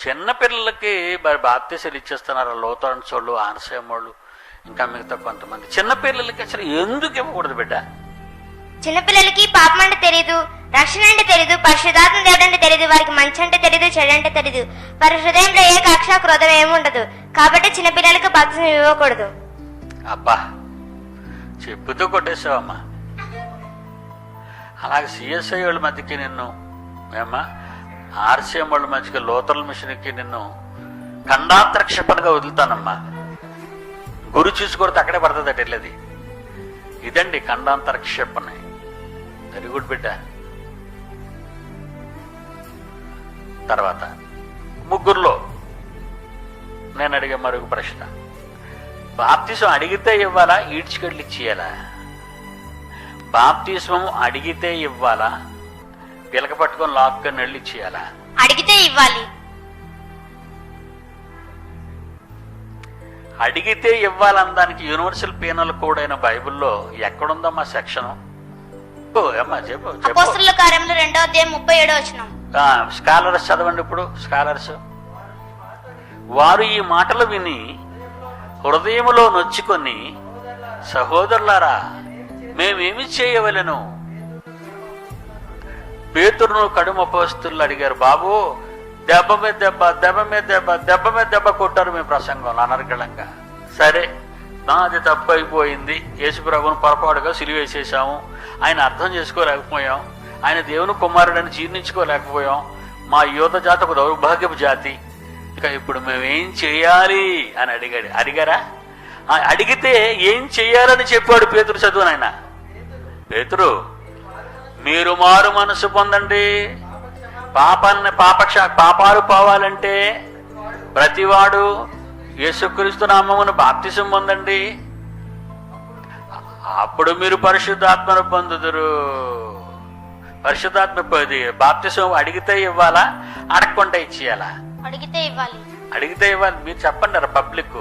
చిన్నపిల్లలకి మరి బాప్తీసాలు ఇచ్చేస్తున్నారు లోతరన్స్ వాళ్ళు, ఆర్సీఎం వాళ్ళు, ఇంకా మిగతా కొంతమంది. చిన్నపిల్లలకి అసలు ఎందుకు ఇవ్వకూడదు బిడ్డ? చిన్నపిల్లలకి పాపం అంటే తెలియదు, రక్షణ అంటే తెలియదు, పరిశుద్ధాత్మ దేవుడు అంటే తెలియదు, వారికి మంచి అంటే తెలియదు, చెడు అంటే తెలియదు, వారి హృదయంలో ఏ కక్ష క్రోధం ఏముండదు. కాబట్టి చిన్నపిల్లలకు బాప్తిసం ఇవ్వకూడదు. అబ్బా, చెప్పుతూ కొట్టేసావమ్మా. అలాగే సిఎస్ఐ వాళ్ళ మధ్యకి నిన్ను, ఏమ్మా ఆర్సీఎం వాళ్ళ మధ్యకి, లోతర్ల మిషన్కి నిన్ను ఖండాంతర క్షిపణిగా వదులుతానమ్మా. గురి చూసుకొడితే అక్కడే పడుతుంది అటు వెళ్ళేది. ఇదండి ఖండాంతర క్షిపణి. వెరీ గుడ్ బిడ్డ. తర్వాత ముగ్గురులో నేను అడిగే మరొక ప్రశ్న, బాప్తిసం అడిగితే ఇవ్వాలా, ఈడ్చికెళ్ళి ఇచ్చేయాలా? బాప్తిస్మం అడిగితే ఇవ్వాలా, పిలక పట్టుకొని లాక్కొని వెళ్ళి ఇచ్చేయాలా? అడిగితే ఇవ్వాలి. అడిగితే ఇవ్వాలనడానికి యూనివర్సల్ పీనల్ కోడ్ అయిన బైబిల్లో ఎక్కడుందమ్మా సెక్షను? అమ్మా చెప్పు. అపోస్తలుల కార్యములు 2వ అధ్యాయం 37వ వచనం. స్కాలర్స్ చదవండి ఇప్పుడు. స్కాలర్స్, వారు ఈ మాటలు విని హృదయములో నొచ్చుకొని, సహోదరులారా మేమేమి చేయవలెను? పేతురును కడుమ అపోస్తలులు అడిగారు, బాబు దెబ్బ మీద దెబ్బ, దెబ్బ మీద దెబ్బ, దెబ్బ మీద దెబ్బ కొట్టారు మీ ప్రసంగంలో అనర్గళంగా. సరే, నాది తప్పు అయిపోయింది, యేసుప్రభువును పొరపాటుగా సిలువేసేసాము, ఆయన అర్థం చేసుకోలేకపోయాం, ఆయన దేవుని కుమారుడని జీర్ణించుకోలేకపోయాం, మా యువత జాతి ఒక దౌర్భాగ్యపు జాతి, ఇక ఇప్పుడు మేమేం చేయాలి అని అడిగారా? అడిగితే ఏం చెయ్యాలని చెప్పాడు పేతురు. చదువు నాయన. పేతురు, మీరు మారు మనసు పొందండి, పాపాలు పోవాలంటే ప్రతివాడు యేసుక్రీస్తు నామమున బాప్తిసం పొందండి, అప్పుడు మీరు పరిశుద్ధాత్మను పొందుదురు. పరిశుద్ధాత్మ బాప్తిసం అడిగితే ఇవ్వాలా, అడగకుండా ఇచ్చేయాలా? అడిగితే ఇవ్వాలి. అడిగితే ఇవ్వాలి. మీరు చెప్పండి పబ్లిక్.